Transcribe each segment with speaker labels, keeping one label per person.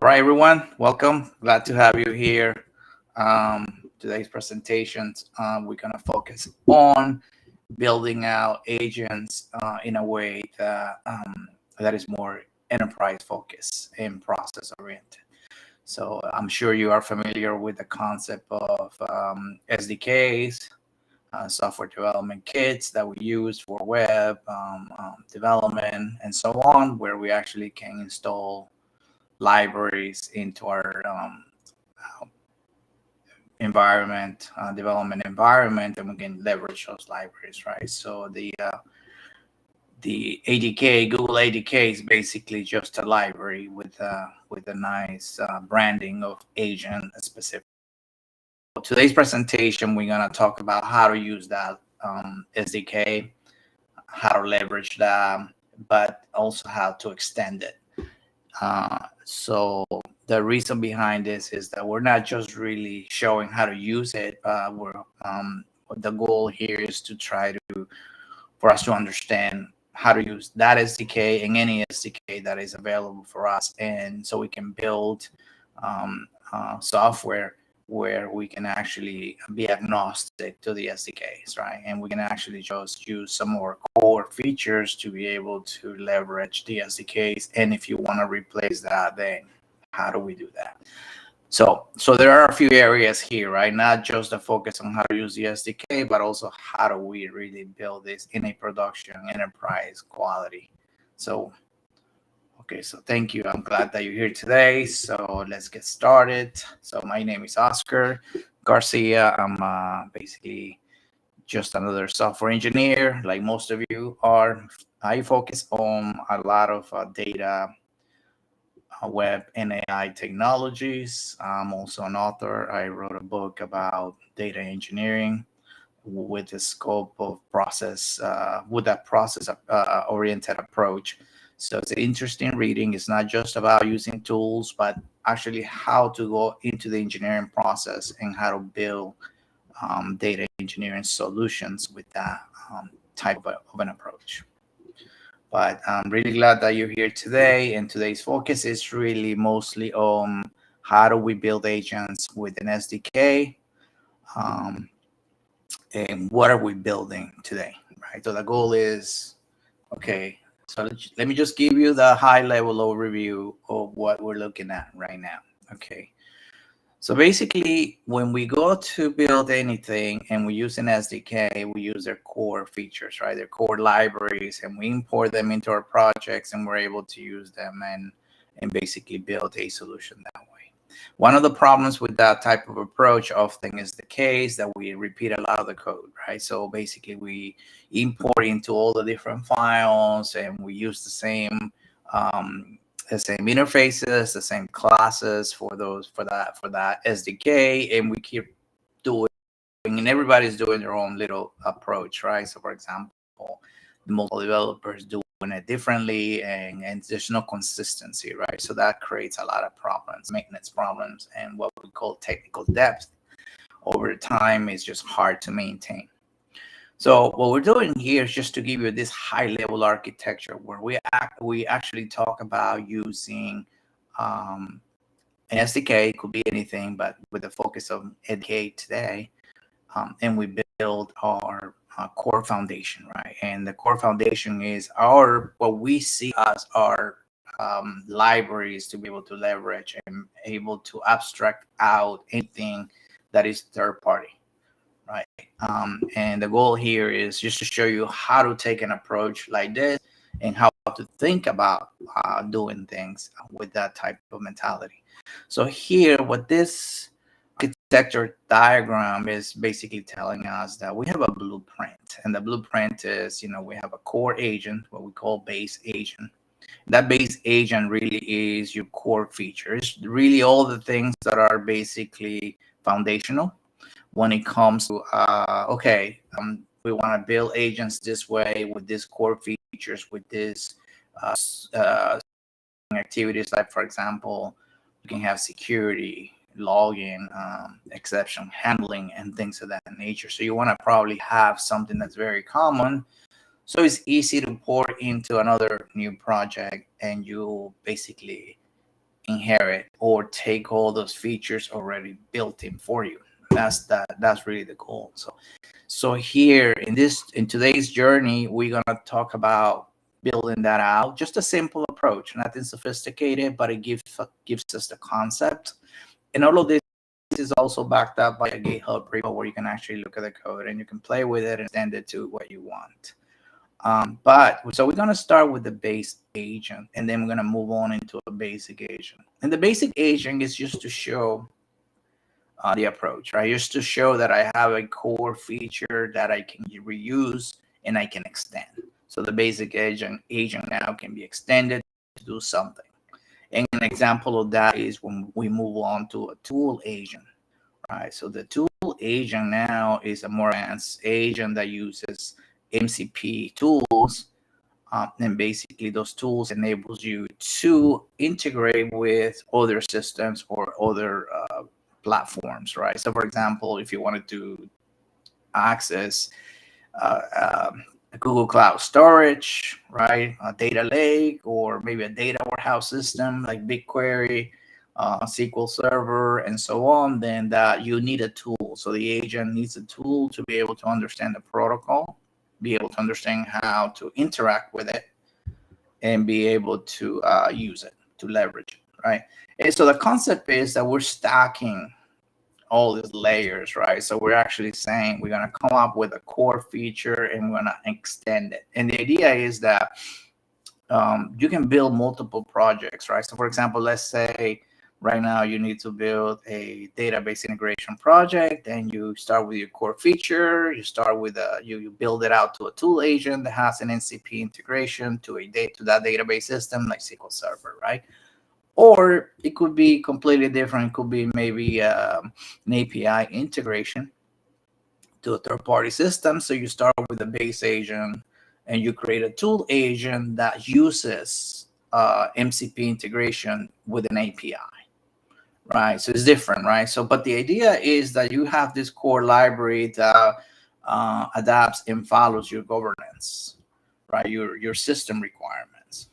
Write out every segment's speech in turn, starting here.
Speaker 1: All right, everyone, welcome. Glad to have you here. Today's presentations, we're going to focus on building out agents in a way that is more enterprise focused and process oriented. So I'm sure you are familiar with the concept of SDKs, software development kits that we use for web development and so on, where we actually can install libraries into our development environment, and we can leverage those libraries, right? So the ADK, Google ADK, is basically just a library with a nice branding of agent specific. Today's presentation, we're gonna talk about how to use that SDK, how to leverage that, but also how to extend it. So the reason behind this is that we're not just really showing how to use it. The goal here is to try to for us to understand how to use that SDK and any SDK that is available for us, and so we can build software where we can actually be agnostic to the SDKs, right? And we can actually just use some more core features to be able to leverage the SDKs. And if you want to replace that, then how do we do that? So there are a few areas here, right? Not just the focus on how to use the SDK, but also how do we really build this in a production enterprise quality. So okay, so thank you. I'm glad that you're here today. So let's get started. So my name is Oscar Garcia. I'm basically just another software engineer, like most of you are. I focus on a lot of data, web, and AI technologies. I'm also an author. I wrote a book about data engineering with the scope of with that process oriented approach. So it's an interesting reading. It's not just about using tools, but actually how to go into the engineering process and how to build data engineering solutions with that type of an approach. But I'm really glad that you're here today. And today's focus is really mostly on how do we build agents with an SDK, and what are we building today, right? So the goal is, okay, so let me just give you the high level overview of what we're looking at right now. Okay. So basically, when we go to build anything and we use an SDK, we use their core features, right? Their core libraries, and we import them into our projects, and we're able to use them and basically build a solution that way. One of the problems with that type of approach often is the case that we repeat a lot of the code, right? So basically, we import into all the different files, and we use the same interfaces, the same classes for that SDK, and we keep doing, and everybody's doing their own little approach, right? So for example, multiple developers doing it differently, and there's no consistency, right? So that creates a lot of problems, maintenance problems, and what we call technical depth over time is just hard to maintain. So what we're doing here is just to give you this high-level architecture where we actually talk about using an SDK. It could be anything, but with the focus of SDK today, and we build our core foundation, right? And the core foundation is what we see as our libraries to be able to leverage and able to abstract out anything that is third-party. Right. And the goal here is just to show you how to take an approach like this and how to think about doing things with that type of mentality. So here, what this architecture diagram is basically telling us that we have a blueprint, and the blueprint is, we have a core agent, what we call base agent. That base agent really is your core features, really all the things that are basically foundational when it comes to we want to build agents this way with these core features, with this activities, like for example, you can have security, login, exception handling, and things of that nature. So you want to probably have something that's very common, so it's easy to port into another new project, and you basically inherit or take all those features already built in for you. That's really the goal. So here in today's journey, we're gonna talk about building that out. Just a simple approach, nothing sophisticated, but it gives us the concept. And all of this is also backed up by a GitHub repo where you can actually look at the code and you can play with it and extend it to what you want. So we're going to start with the base agent, and then we're going to move on into a basic agent. And the basic agent is just to show the approach, right? Just to show that I have a core feature that I can reuse and I can extend. So the basic agent now can be extended to do something. And an example of that is when we move on to a tool agent, right? So the tool agent now is a more advanced agent that uses MCP tools. And basically those tools enables you to integrate with other systems or other platforms, right? So for example, if you wanted to access Google Cloud Storage, right? A data lake, or maybe a data warehouse system like BigQuery, SQL Server, and so on, then that you need a tool. So the agent needs a tool to be able to understand the protocol, be able to understand how to interact with it, and be able to use it, to leverage it, right? And so the concept is that we're stacking all these layers, right? So we're actually saying we're going to come up with a core feature and we're going to extend it. And the idea is that you can build multiple projects, right? So for example, let's say right now you need to build a database integration project, and you start with your core feature. You start with you build it out to a tool agent that has an NCP integration to that database system like SQL Server, right? Or it could be completely different. It could be maybe an API integration to a third-party system. So you start with a base agent and you create a tool agent that uses MCP integration with an API, right? So it's different, right? So, but the idea is that you have this core library that adapts and follows your governance, right? Your system requirements.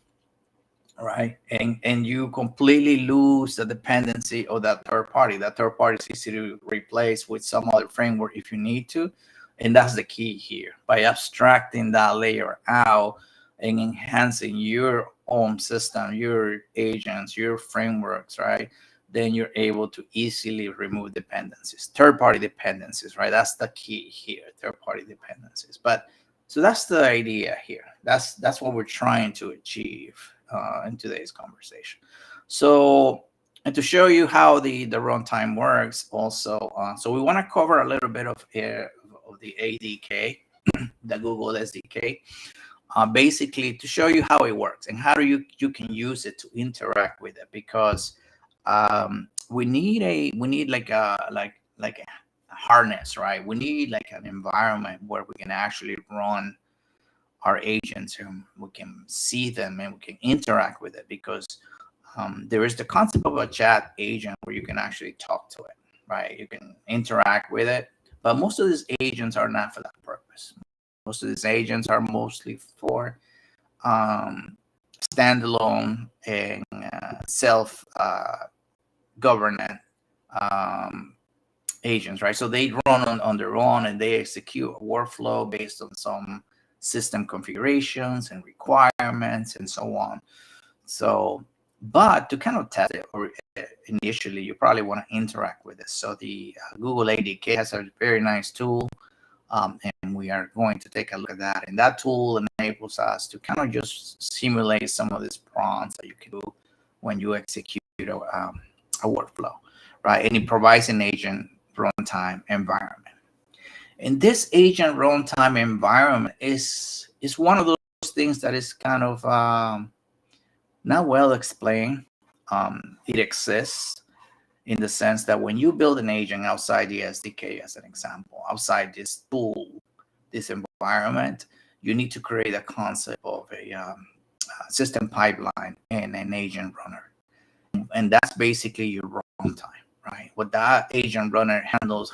Speaker 1: Right, and you completely lose the dependency of that third party. That third party is easy to replace with some other framework if you need to, and that's the key here. By abstracting that layer out and enhancing your own system, your agents, your frameworks, right? Then you're able to easily remove dependencies, third-party dependencies, right? That's the key here, third-party dependencies. But so that's the idea here. That's what we're trying to achieve in today's conversation. So, and to show you how the runtime works also, so we want to cover a little bit of the ADK, the Google SDK, basically to show you how it works and how you can use it to interact with it, because we need like a harness, right? We need like an environment where we can actually run our agents and we can see them and we can interact with it, because there is the concept of a chat agent where you can actually talk to it, right? You can interact with it, but most of these agents are not for that purpose. Most of these agents are mostly for standalone and self-governant agents, right? So they run on their own and they execute a workflow based on some system configurations and requirements and so on. So, but to kind of test it, or initially, you probably want to interact with it. So the Google ADK has a very nice tool, and we are going to take a look at that. And that tool enables us to kind of just simulate some of these prompts that you can do when you execute a workflow, right? And it provides an agent runtime environment. And this agent runtime environment is one of those things that is kind of not well explained. It exists in the sense that when you build an agent outside the SDK, as an example, outside this tool, this environment, you need to create a concept of a system pipeline and an agent runner. And that's basically your runtime, right? What that agent runner handles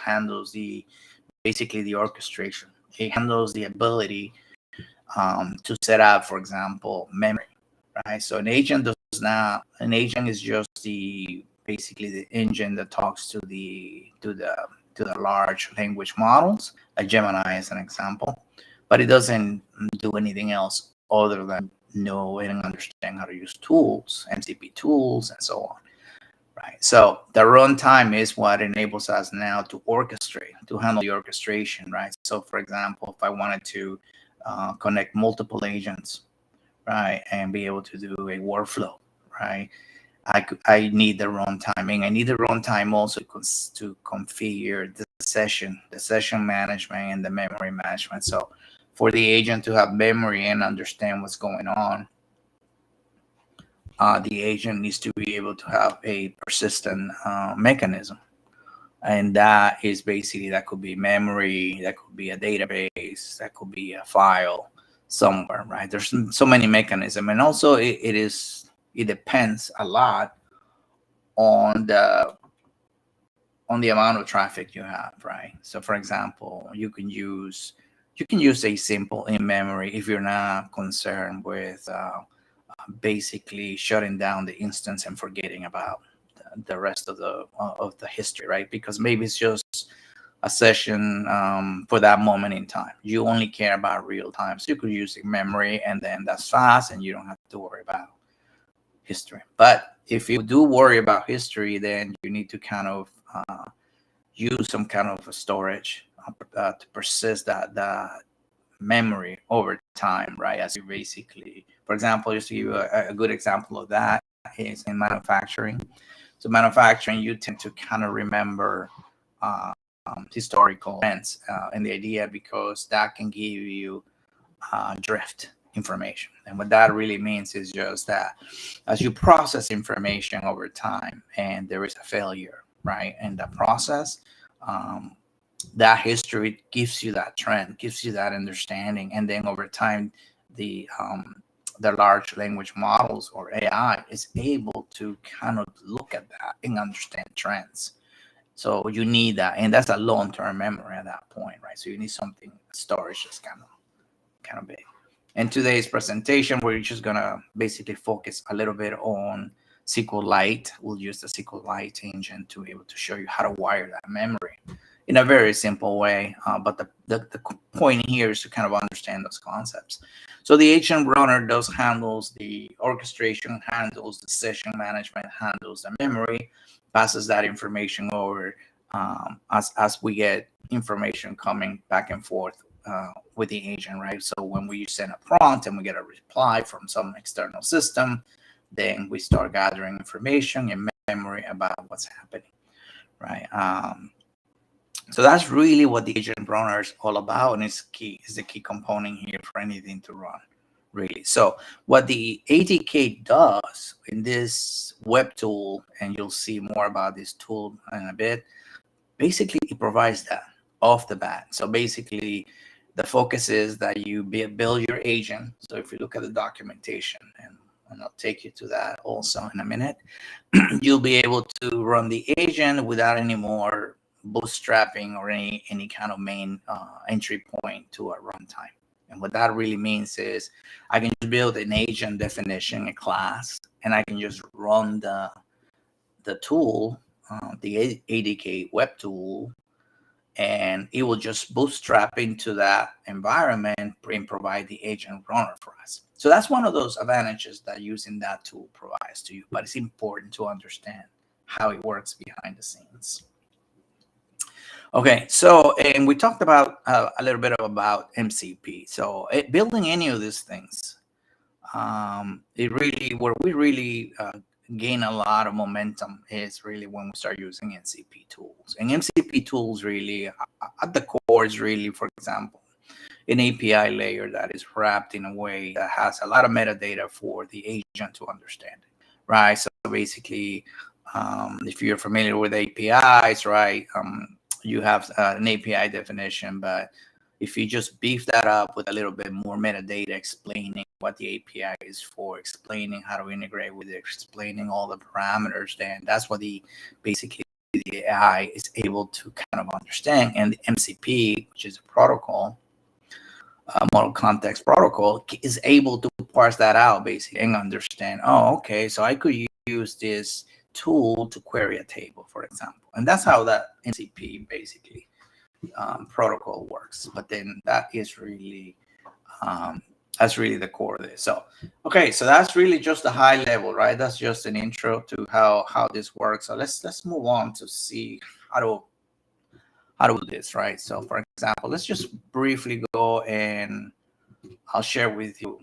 Speaker 1: basically the orchestration. It handles the ability to set up, for example, memory, right? So an agent does now an agent is just basically the engine that talks to the large language models, like Gemini as an example, but it doesn't do anything else other than know and understand how to use tools, MCP tools, and so on. Right. So the runtime is what enables us now to orchestrate, to handle the orchestration. Right. So, for example, if I wanted to connect multiple agents, right, and be able to do a workflow, right, I need the runtime, and I need the runtime also to configure the session management, and the memory management. So, for the agent to have memory and understand what's going on, the agent needs to be able to have a persistent mechanism. And that is basically, that could be memory, that could be a database, that could be a file somewhere, right? There's so many mechanisms. And also it depends a lot on the amount of traffic you have, right? So for example, you can use a simple in memory if you're not concerned with basically shutting down the instance and forgetting about the rest of the history, right? Because maybe it's just a session for that moment in time. You only care about real time, so you could use memory, and then that's fast, and you don't have to worry about history. But if you do worry about history, then you need to kind of use some kind of a storage to persist that memory over time, right? As you basically, for example, just to give you a good example of that is in manufacturing. So manufacturing, you tend to kind of remember historical events, and the idea, because that can give you drift information. And what that really means is just that as you process information over time and there is a failure, right, in the process, that history gives you that trend, gives you that understanding, and then over time, the large language models, or AI, is able to kind of look at that and understand trends. So you need that, and that's a long-term memory at that point, right? So you need something, storage that's kind of big. In today's presentation, we're just gonna basically focus a little bit on SQLite. We'll use the SQLite engine to be able to show you how to wire that memory in a very simple way. But the point here is to kind of understand those concepts. So the agent runner handles the orchestration, handles the session management, handles the memory, passes that information over as we get information coming back and forth with the agent, right? So when we send a prompt and we get a reply from some external system, then we start gathering information in memory about what's happening, right? So that's really what the agent runner is all about, and it's the key component here for anything to run, really. So what the ADK does in this web tool, and you'll see more about this tool in a bit, basically it provides that off the bat. So basically the focus is that you build your agent. So if you look at the documentation, and I'll take you to that also in a minute, you'll be able to run the agent without any more bootstrapping or any kind of main entry point to a runtime. And what that really means is I can just build an agent definition, a class, and I can just run the tool, the ADK web tool, and it will just bootstrap into that environment and provide the agent runner for us. So that's one of those advantages that using that tool provides to you, but it's important to understand how it works behind the scenes. Okay, so, and we talked about a little bit about MCP. So building any of these things, where we really gain a lot of momentum is really when we start using MCP tools. And MCP tools really, at the core, is really, for example, an API layer that is wrapped in a way that has a lot of metadata for the agent to understand it, right? So basically, if you're familiar with APIs, right, you have an API definition, but if you just beef that up with a little bit more metadata explaining what the API is for, explaining how to integrate with it, explaining all the parameters, then that's what basically the AI is able to kind of understand. And the MCP, which is a protocol, model context protocol is able to parse that out basically and understand, oh, okay, so I could use this tool to query a table, for example. And that's how that MCP basically protocol works. But then that's really the core of this. So, okay, so that's really just a high level, right? That's just an intro to how this works. So let's move on to see how to do this, right? So for example, let's just briefly go and I'll share with you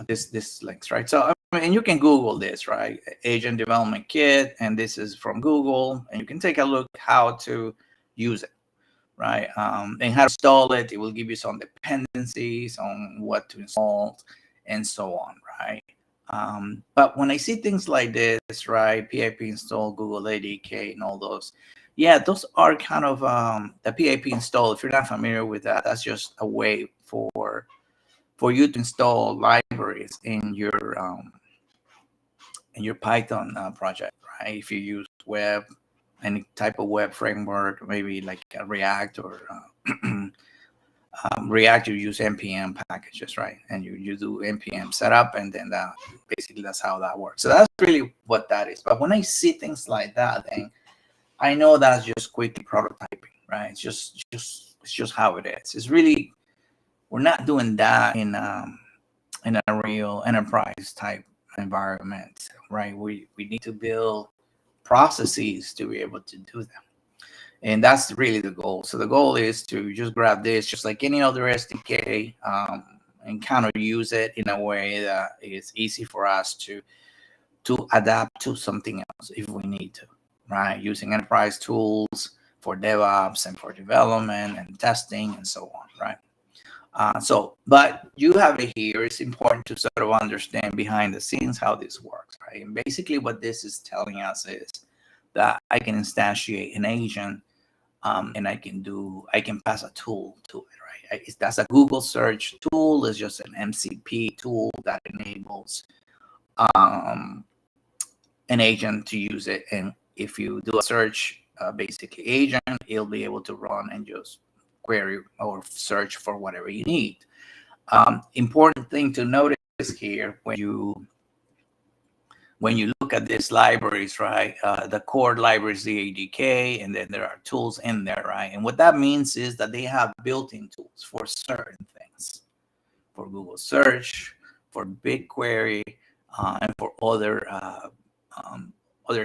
Speaker 1: this links, right? So I mean, you can Google this, right? Agent Development Kit, and this is from Google, and you can take a look how to use it, right? And how to install it. It will give you some dependencies on what to install and so on, right? But when I see things like this, right, PIP install, Google ADK, and all those, yeah, those are kind of the PIP install. If you're not familiar with that, that's just a way for you to install libraries in your Python project, right? If you use web, any type of web framework, maybe like React or React, you use npm packages, right? And you do npm setup, and then basically that's how that works. So that's really what that is. But when I see things like that, then I know that's just quickly prototyping, right? It's just how it is. It's really, we're not doing that in a real enterprise type environment, right? We need to build processes to be able to do them. And that's really the goal. So the goal is to just grab this, just like any other SDK, and kind of use it in a way that is easy for us to adapt to something else if we need to, right? Using enterprise tools for DevOps and for development and testing and so on, right? But you have it here. It's important to sort of understand behind the scenes how this works, right? And basically what this is telling us is that I can instantiate an agent, and I can pass a tool to it, right? That's a Google search tool. It's just an MCP tool that enables an agent to use it. And if you do a search, basically agent, it'll be able to run and just query or search for whatever you need. Important thing to notice here when you look at these libraries, right? The core library is the ADK, and then there are tools in there, right? And what that means is that they have built-in tools for certain things, for Google search, for BigQuery, and for other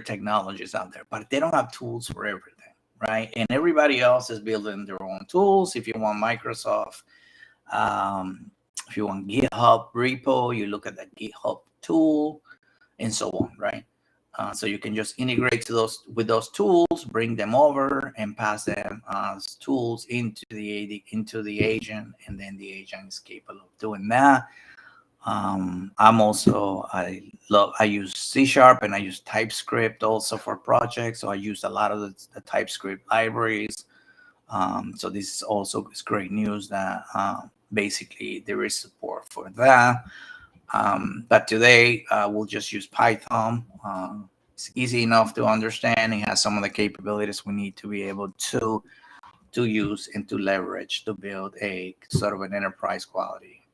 Speaker 1: technologies out there. But they don't have tools for everything, right? And everybody else is building their own tools. If you want Microsoft, if you want GitHub repo, you look at the GitHub tool, and so on, right? So you can just integrate with those tools, bring them over, and pass them as tools into the agent, and then the agent is capable of doing that. I use C# and I use TypeScript also for projects. So I use a lot of the TypeScript libraries. So this is also great news that basically there is support for that. But today we'll just use Python. It's easy enough to understand. It has some of the capabilities we need to be able to use and to leverage to build a sort of an enterprise quality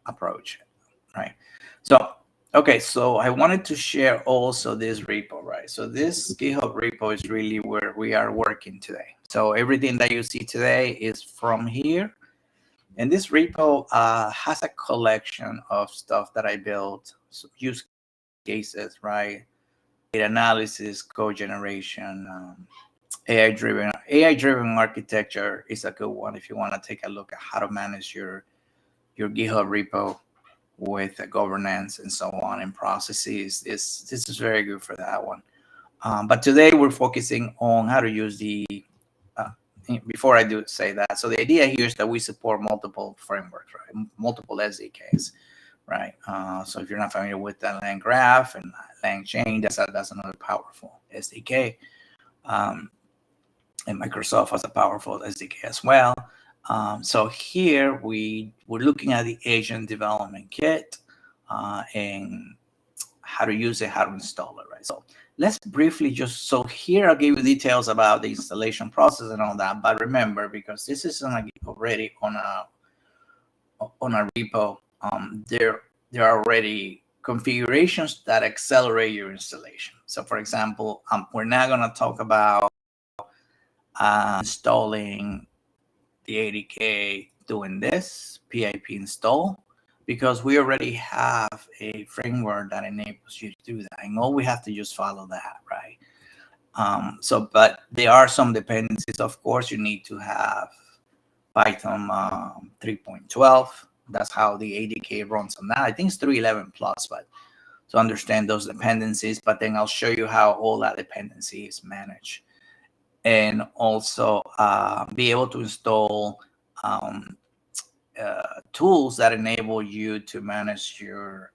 Speaker 1: approach, right? So, okay, so I wanted to share also this repo, right? So this GitHub repo is really where we are working today. So everything that you see today is from here. And this repo has a collection of stuff that I built, so use cases, right? Data analysis, code generation, AI-driven architecture is a good one if you want to take a look at how to manage your GitHub repo with governance and so on and processes. This is very good for that one. But today we're focusing on how to use the before I do say that, so the idea here is that we support multiple frameworks, right? Multiple SDKs, right? So if you're not familiar with the LangGraph and LangChain, that's another powerful SDK. And Microsoft has a powerful SDK as well. So here we're looking at the Agent Development Kit and how to use it, how to install it, right? So let's briefly just, so here I'll give you details about the installation process and all that. But remember, because this is already on a repo, there are already configurations that accelerate your installation. So for example, we're now going to talk about installing the ADK, doing this PIP install, because we already have a framework that enables you to do that, and all we have to just follow that, right? But there are some dependencies. Of course, you need to have Python 3.12. That's how the ADK runs on that. I think it's 3.11 plus, but to understand those dependencies. But then I'll show you how all that dependency is managed, and also be able to install tools that enable you to manage your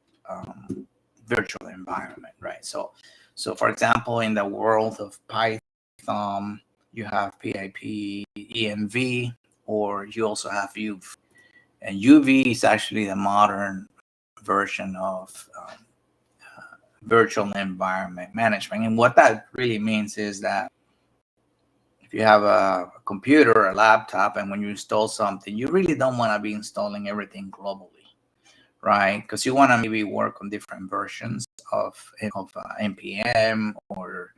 Speaker 1: virtual environment, right? So for example, in the world of Python, you have PIP, env, or you also have UV. And UV is actually the modern version of virtual environment management. And what that really means is that if you have a computer or a laptop, and when you install something, you really don't want to be installing everything globally, right? Because you want to maybe work on different versions of npm or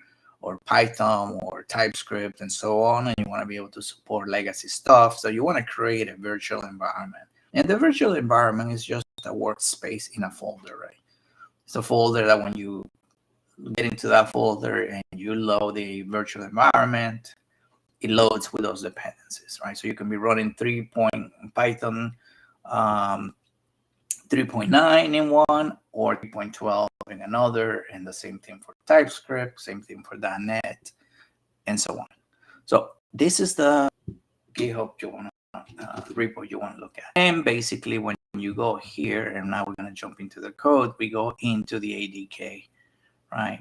Speaker 1: Python or TypeScript and so on, and you want to be able to support legacy stuff. So you want to create a virtual environment, and the virtual environment is just a workspace in a folder, right? It's a folder that when you get into that folder and you load the virtual environment, it loads with those dependencies, right? So you can be running Python 3.9 in one or 3.12 in another, and the same thing for TypeScript, same thing for .NET, and so on. So this is the GitHub repo you want to look at. And basically, when you go here, and now we're going to jump into the code, we go into the ADK, right?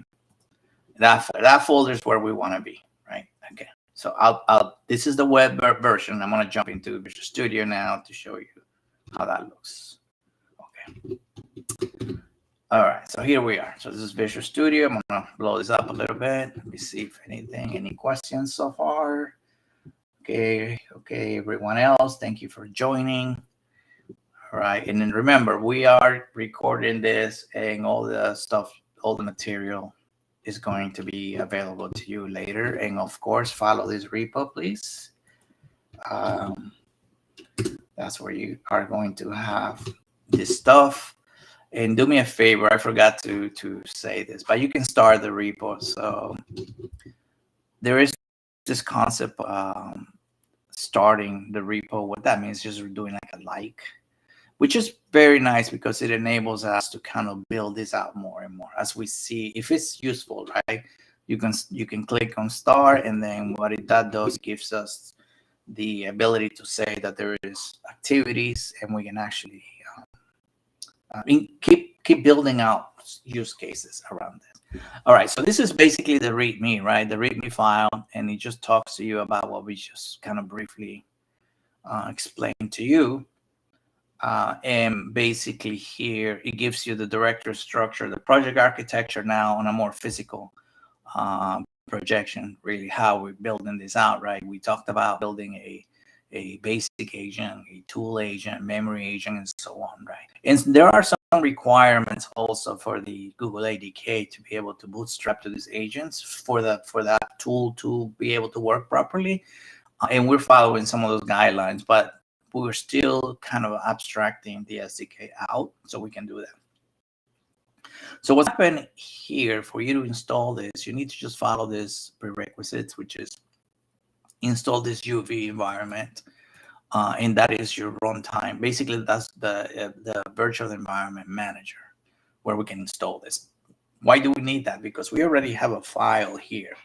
Speaker 1: That folder is where we want to be, right? Okay. So this is the web version. I'm going to jump into Visual Studio now to show you how that looks. Okay. All right. So here we are. So this is Visual Studio. I'm going to blow this up a little bit. Let me see if any questions so far. Okay. Okay. Everyone else, thank you for joining. All right. And then remember, we are recording this, and all the stuff, all the material is going to be available to you later. And of course, follow this repo, please. That's where you are going to have this stuff. And do me a favor, I forgot to say this, but you can start the repo. So there is this concept starting the repo. What that means is just doing like, which is very nice because it enables us to kind of build this out more and more as we see if it's useful, right? You can click on start, and then what it does gives us the ability to say that there is activities, and we can actually keep building out use cases around this. All right, so this is basically the README, right? The README file, and it just talks to you about what we just kind of briefly explained to you. And basically here, it gives you the directory structure, the project architecture now on a more physical projection, really how we're building this out, right? We talked about building a basic agent, a tool agent, memory agent, and so on, right? And there are some requirements also for the Google ADK to be able to bootstrap to these agents for that tool to be able to work properly. And we're following some of those guidelines, but we're still kind of abstracting the SDK out so we can do that. So what's happening here, for you to install this, you need to just follow this prerequisites, which is install this UV environment, and that is your runtime. Basically, that's the virtual environment manager where we can install this. Why do we need that? Because we already have a file here,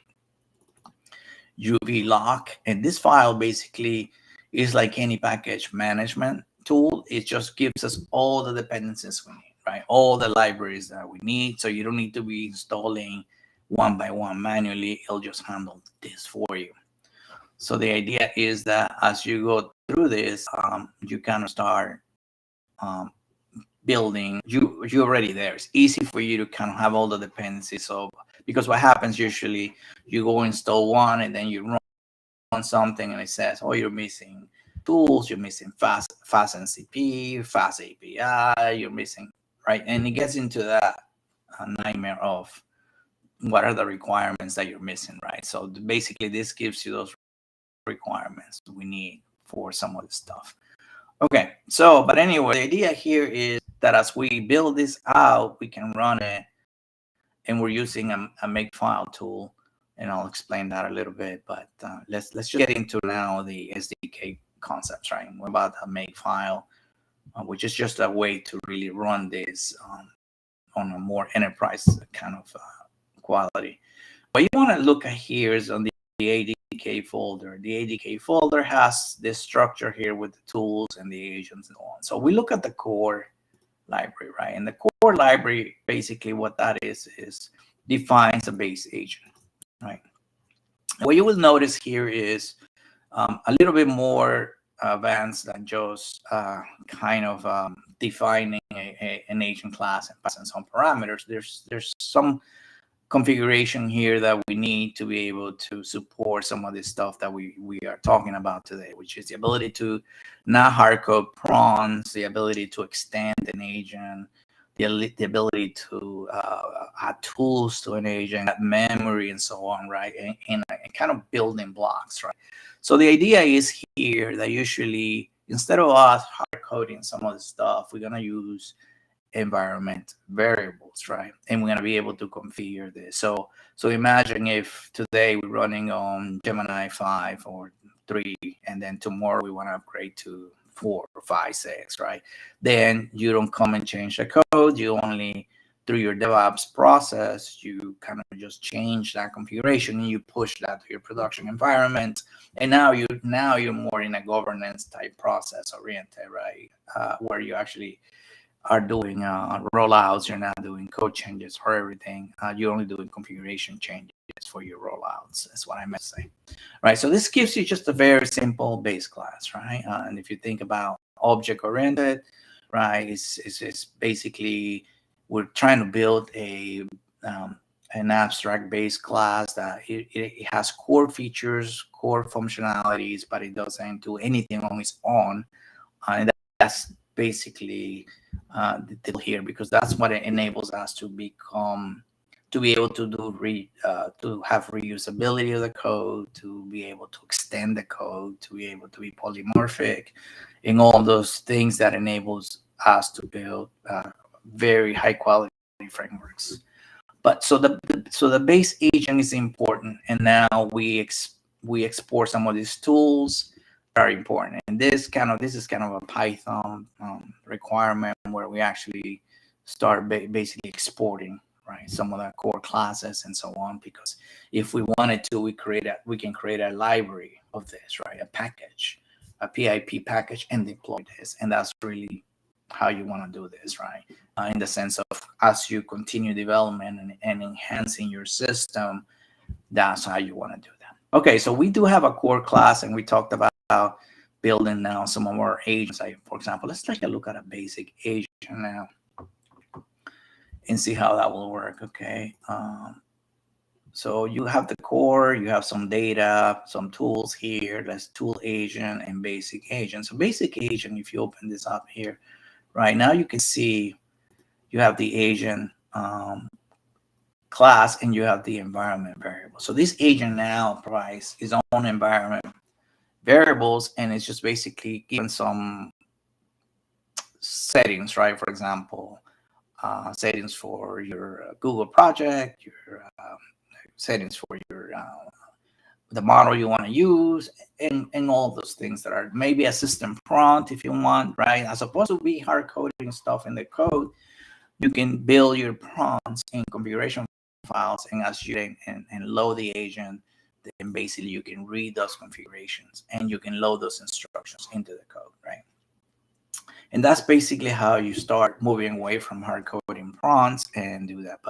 Speaker 1: UV lock, and this file basically is like any package management tool. It just gives us all the dependencies we need, right? All the libraries that we need. So you don't need to be installing one by one manually. It'll just handle this for you. So the idea is that as you go through this, you kind of start building, you're already there. It's easy for you to kind of have all the dependencies. So because what happens usually, you go install one and then you run something and it says, oh, you're missing tools, you're missing fast NCP, fast API, you're missing, right? And it gets into that nightmare of what are the requirements that you're missing, right? So basically this gives you those requirements we need for some of the stuff. Okay, so, but anyway, the idea here is that as we build this out, we can run it, and we're using a makefile tool, and I'll explain that a little bit, but let's just get into now the SDK concepts, right? What about a makefile, which is just a way to really run this on a more enterprise kind of quality. What you want to look at here is on the ADK folder. The ADK folder has this structure here with the tools and the agents and so on. So we look at the core library, right? And the core library, basically what that is defines a base agent, right? What you will notice here is a little bit more advanced than just kind of defining an agent class and some parameters. There's some configuration here that we need to be able to support some of this stuff that we are talking about today, which is the ability to not hard code prompts, the ability to extend an agent, the ability to add tools to an agent, add memory, and so on, right? And kind of building blocks, right? So the idea is here that usually instead of us hard coding some of the stuff, we're going to use environment variables, right? And we're going to be able to configure this. So imagine if today we're running on Gemini 5 or 3, and then tomorrow we want to upgrade to 4 or 5, 6, right? Then you don't come and change the code. You only, through your DevOps process, you kind of just change that configuration and you push that to your production environment. And now you're more in a governance type process oriented, right? Where you actually are doing rollouts. You're not doing code changes for everything. You're only doing configuration changes for your rollouts. That's what I meant to say, right? So this gives you just a very simple base class, right? And if you think about object oriented, right, it's basically we're trying to build an abstract base class that it has core features, core functionalities, but it doesn't do anything on its own. And that's basically the deal here, because that's what it enables us to be able to do to have reusability of the code, to be able to extend the code, to be able to be polymorphic, and all those things that enables us to build very high quality frameworks. But so the base agent is important, and now we export some of these tools are important. And this is kind of a Python requirement where we actually start basically exporting, right, some of the core classes and so on. Because if we wanted to, we can create a library of this, right, a package, a PIP package, and deploy this. And that's really how you want to do this, right? In the sense of as you continue development and enhancing your system, that's how you want to do that. Okay, so we do have a core class, and we talked about building now some of our agents. Like, for example, let's take a look at a basic agent now and see how that will work. Okay, so you have the core, you have some data, some tools here. Let's tool agent and basic agent. So basic agent, if you open this up here, right now you can see you have the agent class and you have the environment variable. So this agent now provides its own environment variables, and it's just basically given some settings, right? For example, settings for your Google project, your settings for your the model you want to use, and all of those things that are maybe a system prompt if you want, right? As opposed to be hard coding stuff in the code, you can build your prompts in configuration files, and as you and load the agent, then basically you can read those configurations and you can load those instructions into the code, right? And that's basically how you start moving away from hard coding prompts and do that.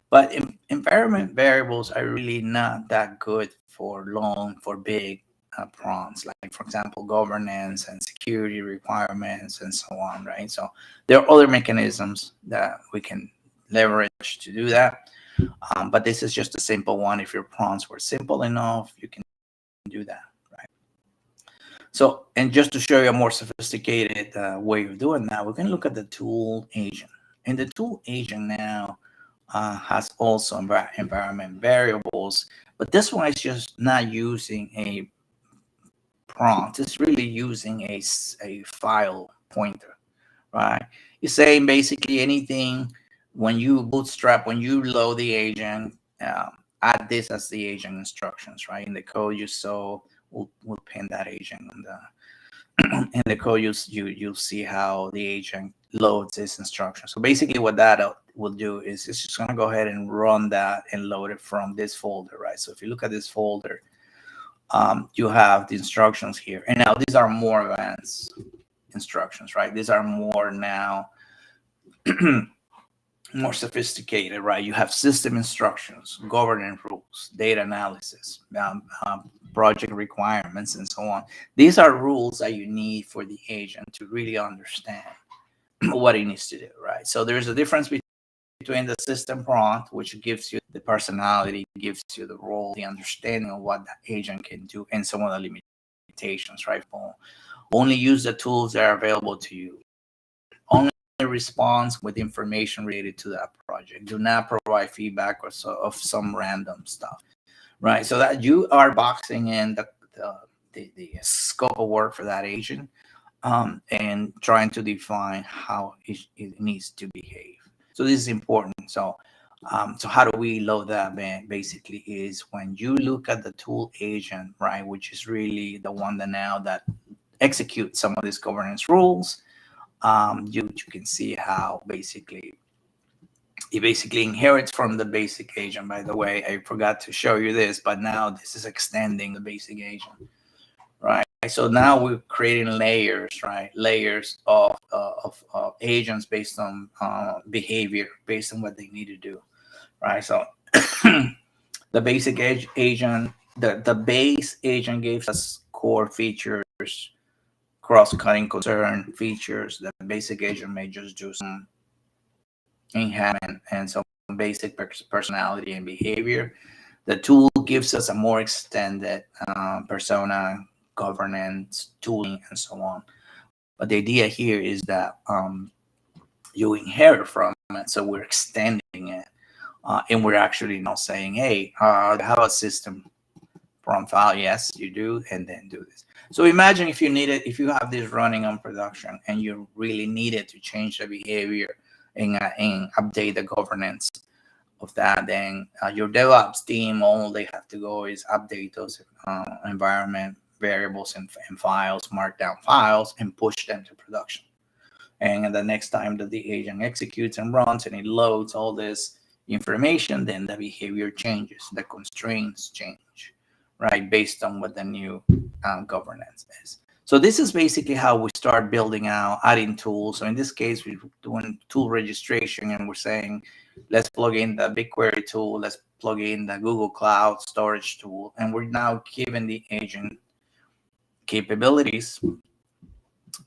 Speaker 1: But environment variables are really not that good for big prompts, like for example, governance and security requirements and so on, right? So there are other mechanisms that we can leverage to do that. But this is just a simple one. If your prompts were simple enough, you can do that, right? So, and just to show you a more sophisticated way of doing that, we can look at the tool agent. And the tool agent now has also environment variables, but this one is just not using a prompt. It's really using a file pointer, right? You're saying basically anything when you bootstrap, when you load the agent, add this as the agent instructions, right? In the code you saw, we'll pin that agent on the in the code. You'll see how the agent loads this instruction. So basically what that will do is it's just going to go ahead and run that and load it from this folder, right? So if you look at this folder, you have the instructions here. And now these are more advanced instructions, right? These are more now more sophisticated, right? You have system instructions, governance rules, data analysis, project requirements, and so on. These are rules that you need for the agent to really understand what it needs to do, right? So there's a difference between the system prompt, which gives you the personality, gives you the role, the understanding of what the agent can do, and some of the limitations, right? Only use the tools that are available to you. Only response with information related to that project. Do not provide feedback or of some random stuff, right? So that you are boxing in the scope of work for that agent, and trying to define how it needs to behave. So this is important. So how do we load that? Basically is when you look at the tool agent, right, which is really the one that executes some of these governance rules. You can see how basically it basically inherits from the basic agent. By the way, I forgot to show you this, but now this is extending the basic agent, right? So now we're creating layers, right? Layers of agents based on behavior, based on what they need to do, right? So the basic agent, the base agent gives us core features, cross-cutting concern features. The basic agent may just do some enhancement and some basic personality and behavior. The tool gives us a more extended persona, governance, tooling, and so on. But the idea here is that you inherit from it, so we're extending it, and we're actually now saying, hey, I have a system prompt file. Yes, you do, and then do this. So imagine if you have this running on production and you really needed to change the behavior and update the governance of that, then your DevOps team, all they have to go is update those environment variables and files, markdown files, and push them to production. And the next time that the agent executes and runs and it loads all this information, then the behavior changes, the constraints change, right, based on what the new governance is. So this is basically how we start building out, adding tools. So in this case, we're doing tool registration, and we're saying, let's plug in the BigQuery tool, let's plug in the Google Cloud Storage tool, and we're now giving the agent capabilities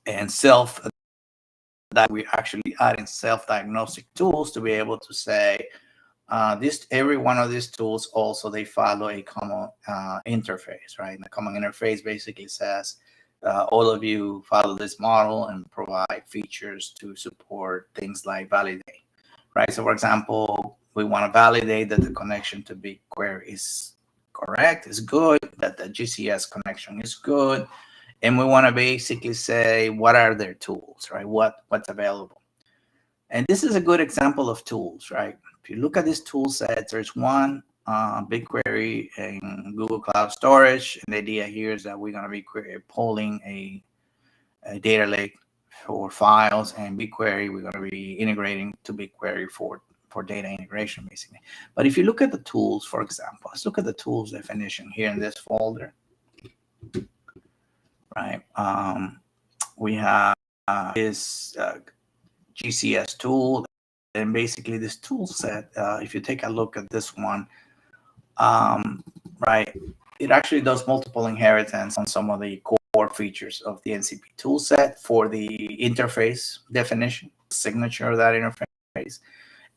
Speaker 1: and that we're actually adding self-diagnostic tools to be able to say, every one of these tools also, they follow a common interface, right? And the common interface basically says, all of you follow this model and provide features to support things like validate, right? So for example, we want to validate that the connection to BigQuery is correct, is good, that the GCS connection is good. And we want to basically say, what are their tools, right? What's available. And this is a good example of tools, right? If you look at this tool set, there's one, BigQuery and Google Cloud Storage. And the idea here is that we're going to be pulling a data lake for files, and BigQuery, we're going to be integrating to BigQuery for data integration, basically. But if you look at the tools, for example, let's look at the tools definition here in this folder, right? We have this GCS tool, and basically this tool set, if you take a look at this one, right, it actually does multiple inheritance on some of the core features of the NCP toolset for the interface definition, signature of that interface,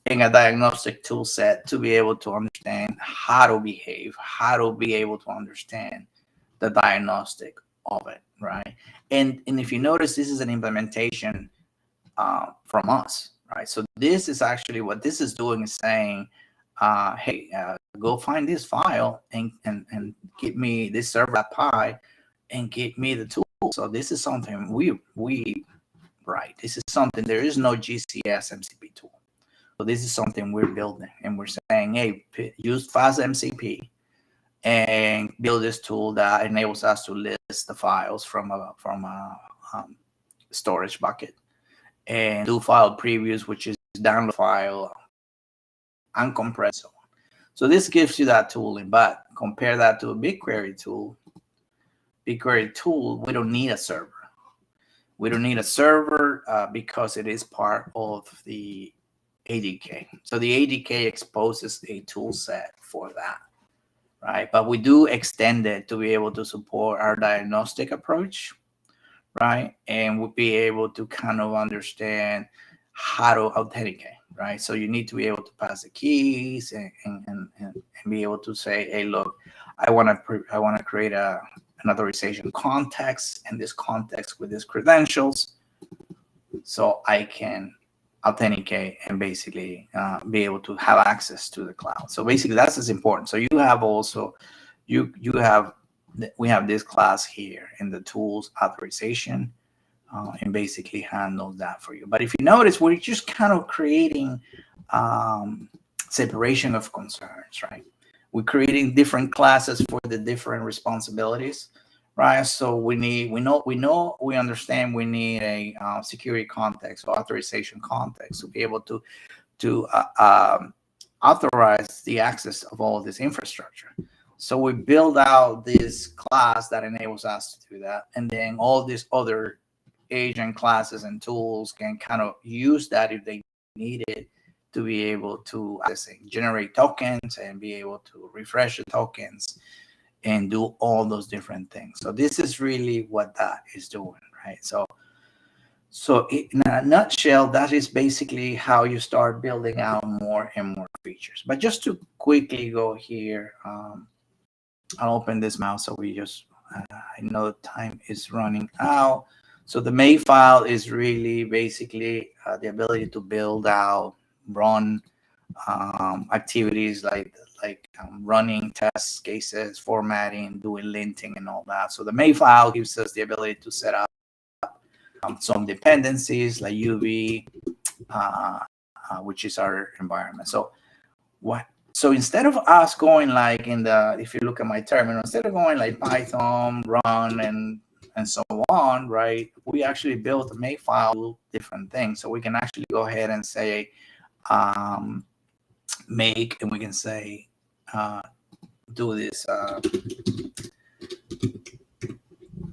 Speaker 1: and a diagnostic toolset to be able to understand how to behave, how to be able to understand the diagnostic of it, right? And if you notice, this is an implementation from us, right? So this is actually what this is doing is saying, hey, go find this file and give me this server.py and give me the tool. So this is something we right. This is something, there is no GCS MCP tool. So this is something we're building, and we're saying, hey, use FastMCP and build this tool that enables us to list the files from a storage bucket and do file previews, which is download file, uncompress, so on. So this gives you that tooling, but compare that to a BigQuery tool. BigQuery tool, we don't need a server. We don't need a server because it is part of the ADK. So the ADK exposes a tool set for that, right? But we do extend it to be able to support our diagnostic approach, right? And we'll be able to kind of understand how to authenticate, right? So you need to be able to pass the keys and be able to say, hey, look, I want to create an authorization context, and this context with these credentials, so I can authenticate and basically be able to have access to the cloud. So basically that's as important. So you have also, we have this class here in the tools authorization and basically handles that for you. But if you notice, we're just kind of creating separation of concerns, right? We're creating different classes for the different responsibilities, right? So we understand we need a security context or authorization context to be able to authorize the access of all this infrastructure. So we build out this class that enables us to do that, and then all these other agent classes and tools can kind of use that if they need it to be able to generate tokens and be able to refresh the tokens and do all those different things. So this is really what that is doing, right? So in a nutshell, that is basically how you start building out more and more features. But just to quickly go here, I'll open this mouse so we just, I know time is running out. So the make file is really basically the ability to build out, run activities like running test cases, formatting, doing linting, and all that. So the make file gives us the ability to set up some dependencies like UV, which is our environment. So instead of us going like if you look at my terminal, instead of going like Python, run, and so on, right? We actually built a make file, different things. So we can actually go ahead and say make, and we can say do this,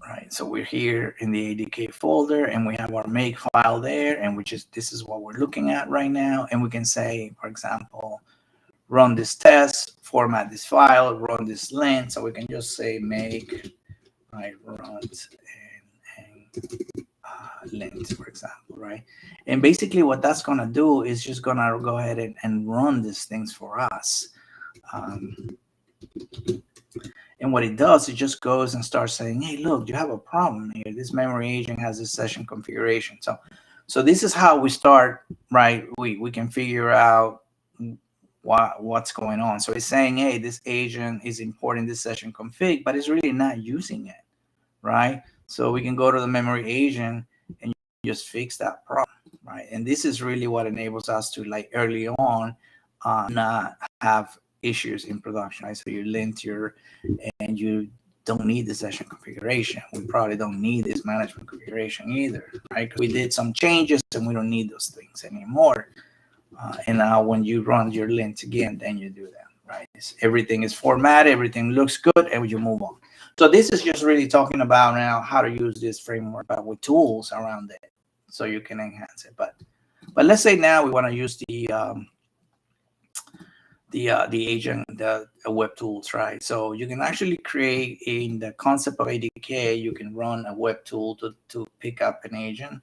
Speaker 1: right? So we're here in the ADK folder, and we have our make file there, and this is what we're looking at right now. And we can say, for example, run this test, format this file, run this lint. So we can just say make, right, runs and lint, for example, right? And basically what that's going to do is just going to go ahead and run these things for us. And what it does, it just goes and starts saying, hey, look, you have a problem here. This memory agent has this session configuration. So this is how we start, right? We can figure out what's going on. So it's saying, hey, this agent is importing this session config, but it's really not using it, right? So we can go to the memory agent and just fix that problem, right? And this is really what enables us to, like, early on, not have issues in production, right? So you lint and you don't need the session configuration. We probably don't need this management configuration either, right? We did some changes and we don't need those things anymore. And now when you run your lint again, then you do that, right? Everything is formatted, everything looks good, and you move on. So this is just really talking about now how to use this framework, but with tools around it, so you can enhance it. But let's say now we want to use the agent, the web tools, right? So you can actually create, in the concept of ADK, you can run a web tool to pick up an agent.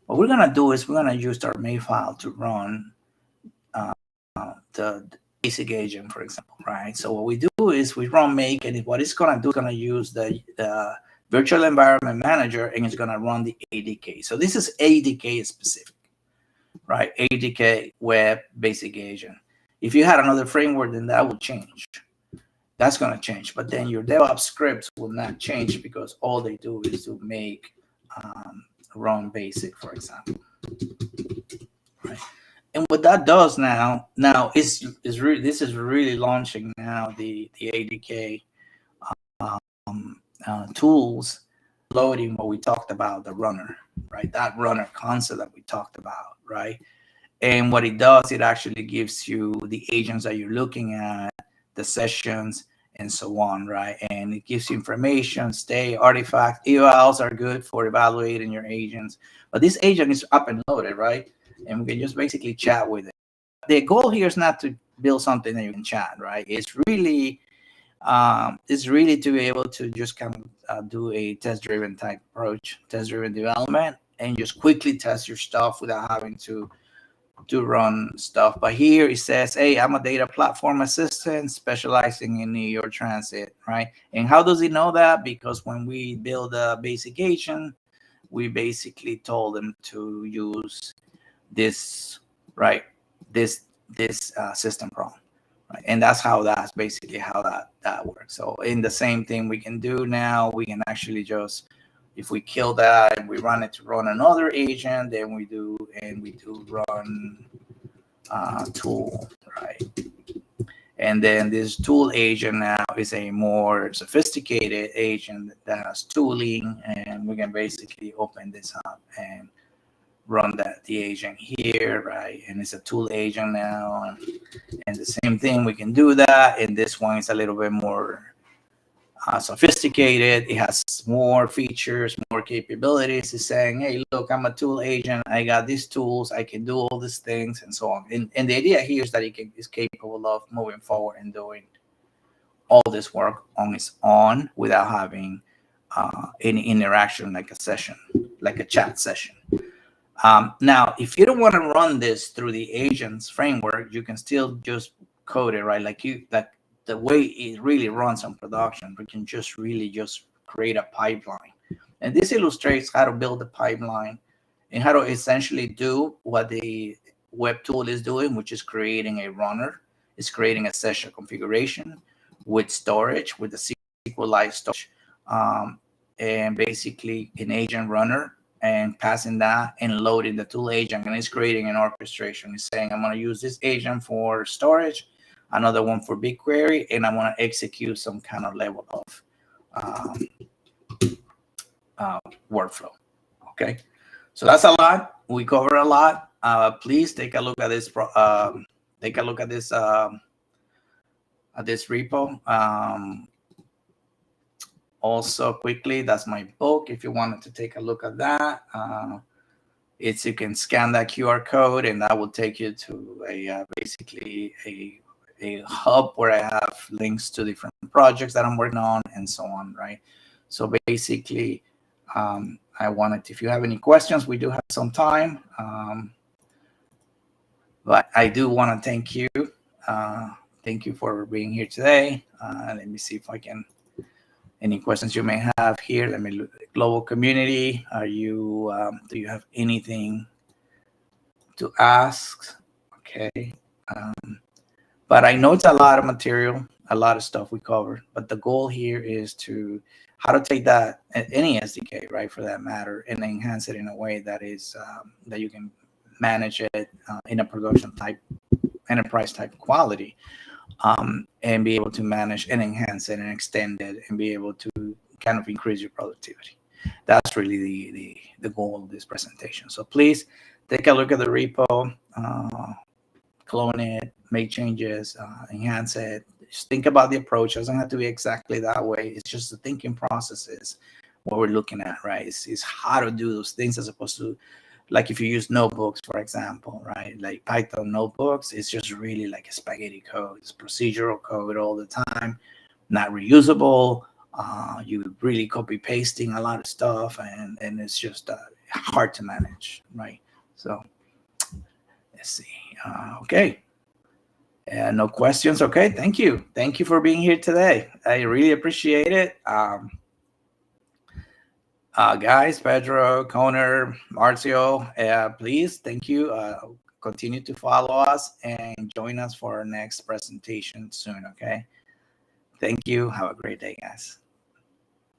Speaker 1: What we're gonna do is we're gonna use our Makefile to run the basic agent, for example, right? So what we do is we run make, and what it's gonna do is gonna use the virtual environment manager, and it's gonna run the ADK. So this is ADK specific, right? ADK web basic agent. If you had another framework, then that will change. That's going to change. But then your DevOps scripts will not change, because all they do is to make run basic, for example. Right. And what that does now is really, this is really launching now the ADK tools, loading what we talked about, the runner, right? That runner concept that we talked about, right? And what it does, it actually gives you the agents that you're looking at, the sessions, and so on, right? And it gives you information, state, artifact, evals are good for evaluating your agents. But this agent is up and loaded, right? And we can just basically chat with it. The goal here is not to build something that you can chat, right? It's really to be able to just kind of do a test-driven type approach, test-driven development, and just quickly test your stuff without having to run stuff. But here it says, hey, I'm a data platform assistant specializing in New York Transit, right? And how does it know that? Because when we build a basic agent, we basically told them to use this, right? This system prompt, right? And that's basically how that works. So in the same thing we can do now, we can actually just, if we kill that and we run it to run another agent, then we do run tool, right? And then this tool agent now is a more sophisticated agent that has tooling, and we can basically open this up and run the agent here, right? And it's a tool agent now, and the same thing, we can do that. And this one is a little bit more sophisticated. It has more features, more capabilities. It's saying, hey, look, I'm a tool agent. I got these tools. I can do all these things, and so on. And the idea here is that it is capable of moving forward and doing all this work on its own without having any interaction, like a session, like a chat session. Now, if you don't want to run this through the agents framework, you can still just code it, right? Like the way it really runs on production, we can just really just create a pipeline. And this illustrates how to build a pipeline and how to essentially do what the web tool is doing, which is creating a runner. It's creating a session configuration with storage, with the SQLite storage, and basically an agent runner, and passing that and loading the tool agent. And it's creating an orchestration. It's saying, I'm going to use this agent for storage, another one for BigQuery, and I want to execute some kind of level of workflow. Okay, so that's a lot. We cover a lot. Please take a look at this. Take a look at this repo. Also, quickly, that's my book. If you wanted to take a look at that, you can scan that QR code, and that will take you to basically a hub where I have links to different projects that I'm working on, and so on, right? So basically, if you have any questions, we do have some time, but I do want to thank you. Thank you for being here today. Let me see if I can, any questions you may have here. Let me look at the global community. Do you have anything to ask? Okay. But I know it's a lot of material, a lot of stuff we covered, but the goal here is to how to take that, any SDK, right, for that matter, and enhance it in a way that is that you can manage it in a production type, enterprise type quality, and be able to manage and enhance it and extend it and be able to kind of increase your productivity. That's really the goal of this presentation. So please take a look at the repo, clone it, make changes, enhance it. Just think about the approach. It doesn't have to be exactly that way. It's just the thinking process is what we're looking at, right? It's how to do those things as opposed to like if you use notebooks, for example, right? Like Python notebooks, it's just really like a spaghetti code. It's procedural code all the time, not reusable. You really copy pasting a lot of stuff, and it's just hard to manage, right? So let's see. Okay. No questions. Okay. Thank you. Thank you for being here today. I really appreciate it. Guys, Pedro, Connor, Marcio, please, thank you. Continue to follow us and join us for our next presentation soon, okay? Thank you. Have a great day, guys.